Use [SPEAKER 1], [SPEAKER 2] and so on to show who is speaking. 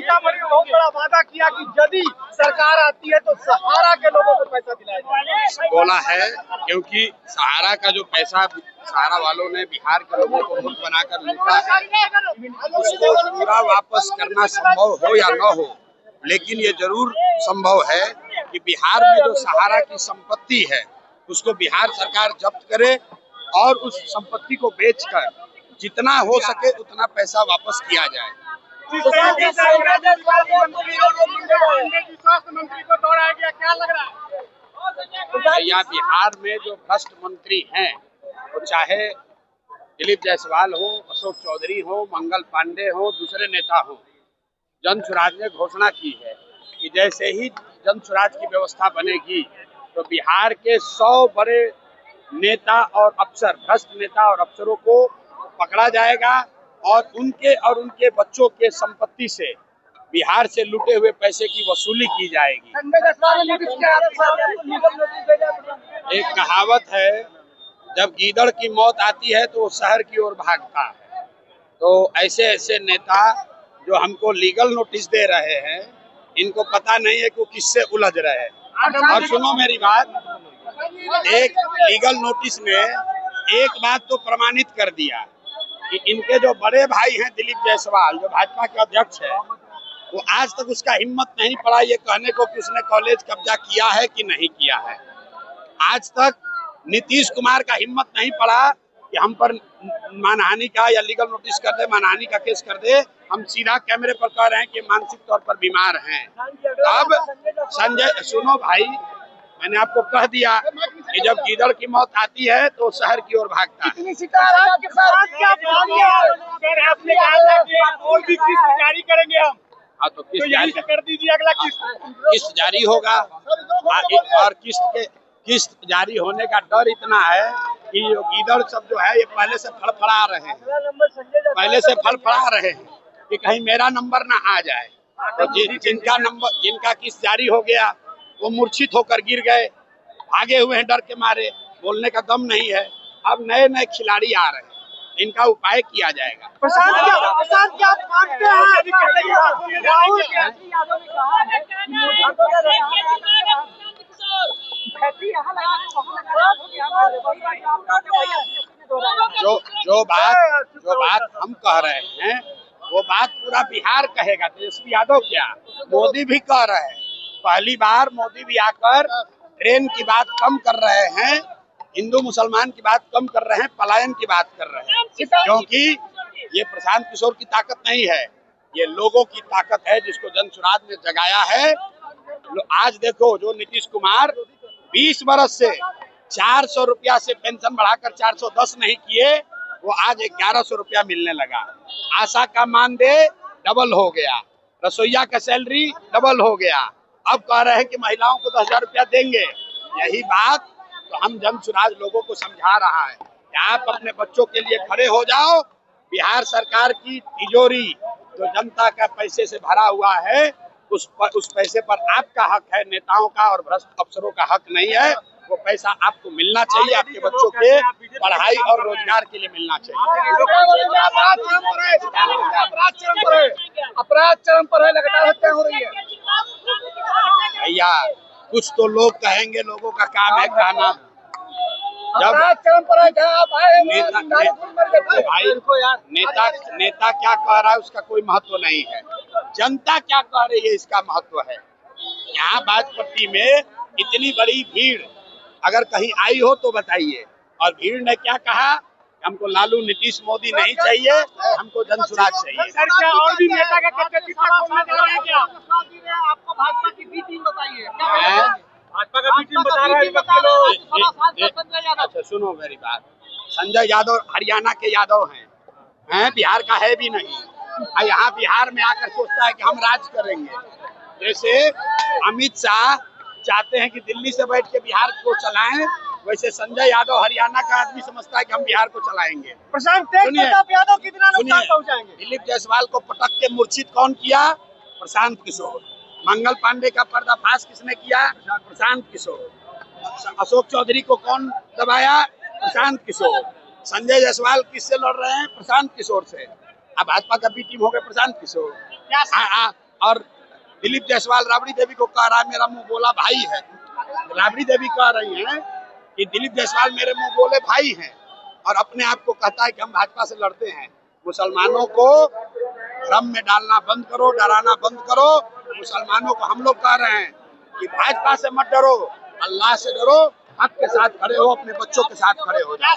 [SPEAKER 1] सीतामढ़ी में बहुत बड़ा वादा किया कि यदि सरकार आती है तो सहारा के लोगों को पैसा दिलाया जाए।
[SPEAKER 2] बोला है, क्योंकि सहारा का जो पैसा सहारा वालों ने बिहार के लोगों को मुक्त बनाकर लूटा है, उसको पूरा वापस करना संभव हो या न हो, लेकिन ये जरूर संभव है कि बिहार में जो सहारा की संपत्ति है उसको बिहार सरकार जब्त करे और उस संपत्ति को बेचकर जितना हो सके उतना पैसा वापस किया जाए।
[SPEAKER 1] स्वास्थ्य मंत्री को दौड़ाया गया, क्या लग रहा है?
[SPEAKER 2] या बिहार में जो भ्रष्ट मंत्री हैं, वो चाहे दिलीप जायसवाल हो, अशोक चौधरी हो, मंगल पांडे हो, दूसरे नेता हो, जन सुराज ने घोषणा की है कि जैसे ही जन सुराज की व्यवस्था बनेगी तो बिहार के 100 बड़े नेता और अफसर, भ्रष्ट नेता और अफसरों को पकड़ा जाएगा और उनके बच्चों के संपत्ति से बिहार से लूटे हुए पैसे की वसूली की जाएगी। एक कहावत है, जब गीदड़ की मौत आती है तो वो शहर की ओर भागता है। तो ऐसे ऐसे नेता जो हमको लीगल नोटिस दे रहे हैं, इनको पता नहीं है कि वो किससे उलझ रहे हैं। और सुनो मेरी बात, एक लीगल नोटिस ने एक बात तो प्रमाणित कर दिया कि इनके जो बड़े भाई हैं दिलीप जायसवाल, जो भाजपा के अध्यक्ष है, वो आज तक उसका हिम्मत नहीं पड़ा ये कहने को कि उसने कॉलेज कब्जा किया है कि नहीं किया है। आज तक नीतीश कुमार का हिम्मत नहीं पड़ा कि हम पर मानहानि का या लीगल नोटिस कर दे, मानहानि का केस कर दे। हम सीधा कैमरे पर कह रहे हैं कि मानसिक तौर पर बीमार हैं। अब संजय, सुनो भाई, मैंने आपको कह दिया कि जब गीदड़ की मौत आती है तो शहर की ओर भागता है।
[SPEAKER 1] और भी किस्त जारी करेंगे हम।
[SPEAKER 2] हाँ, तो किस्त जारी
[SPEAKER 1] कर दीजिए, अगला
[SPEAKER 2] किस्त जारी होगा। और किस्त जारी होने का डर इतना है कि गीदड़ सब जो है ये पहले से फड़फड़ा रहे हैं कि कहीं मेरा नंबर ना आ जाए। तो जिनका किस्त जारी हो गया वो मूर्छित होकर गिर गए, भागे हुए हैं डर के मारे, बोलने का दम नहीं है। अब नए नए खिलाड़ी आ रहे हैं, इनका उपाय किया जाएगा। जो बात हम कह रहे हैं वो बात पूरा बिहार कहेगा। तेजस्वी यादव क्या, मोदी भी कह रहे हैं। पहली बार मोदी भी आकर ट्रेन की बात कम कर रहे हैं, हिंदू मुसलमान की बात कम कर रहे हैं, पलायन की बात कर रहे हैं, क्योंकि ये प्रशांत किशोर की ताकत नहीं है, ये लोगों की ताकत है जिसको जन सुराज ने जगाया है। आज देखो, जो नीतीश कुमार 20 बरस से 400 रुपया से पेंशन बढ़ाकर 410 नहीं किए, वो आज 1100 रुपया मिलने लगा। आशा का मानदेय डबल हो गया, रसोईया का सैलरी डबल हो गया। अब कह रहे हैं कि महिलाओं को 10,000 रुपया देंगे। यही बात तो हम जन सुराज लोगों को समझा रहा है कि आप अपने बच्चों के लिए खड़े हो जाओ। बिहार सरकार की तिजोरी जो जनता का पैसे से भरा हुआ है, उस पैसे पर आपका हक है, नेताओं का और भ्रष्ट अफसरों का हक नहीं है। वो पैसा आपको मिलना चाहिए, आपके बच्चों के पढ़ाई और रोजगार के लिए मिलना चाहिए।
[SPEAKER 1] अपराध चरम पर है, लगातार हत्या हो रही है।
[SPEAKER 2] भैया, कुछ तो लोग कहेंगे, लोगों का काम है कहना। जब नेता क्या कह रहा है उसका कोई महत्व नहीं है, जनता क्या कह रही है इसका महत्व है। यहाँ बाजपट्टी में इतनी बड़ी भीड़ अगर कहीं आई हो तो बताइए। और भीड़ ने क्या कहा, हमको लालू नीतीश मोदी नहीं चाहिए, हमको जन सुराज चाहिए।
[SPEAKER 1] सर, क्या और भी नेता का कब्जा खोलने जा रहे हैं क्या? आपको भाजपा की बी टीम बताइए, भाजपा का बी टीम बता रहा है।
[SPEAKER 2] अच्छा सुनो मेरी बात, संजय यादव हरियाणा के यादव हैं, बिहार का है भी नहीं। यहाँ बिहार में आकर सोचता है कि हम राज करेंगे। जैसे अमित शाह चाहते हैं कि दिल्ली से बैठ के बिहार को चलाएं, वैसे संजय यादव हरियाणा का आदमी समझता है कि हम बिहार को चलाएंगे।
[SPEAKER 1] यादव कितना नुकसान पहुंचाएंगे?
[SPEAKER 2] दिलीप जायसवाल को पटक के मूर्छित कौन किया? प्रशांत किशोर। मंगल पांडे का पर्दाफाश किसने किया? प्रशांत किशोर। अशोक चौधरी को कौन दबाया? प्रशांत किशोर। संजय जायसवाल किससे लड़ रहे हैं? प्रशांत किशोर से। अब भाजपा का बी टीम हो गया प्रशांत किशोर। और दिलीप जायसवाल राबड़ी देवी को कह रहा है मेरा मुंह बोला भाई है। राबड़ी देवी कह रही हैं कि दिलीप जायसवाल मेरे मुंह बोले भाई हैं और अपने आप को कहता है कि हम भाजपा से लड़ते हैं। मुसलमानों को भ्रम में डालना बंद करो, डराना बंद करो। मुसलमानों को हम लोग कह रहे हैं कि भाजपा से मत डरो, अल्लाह से डरो, हक के साथ खड़े हो, अपने बच्चों के साथ खड़े हो जाओ।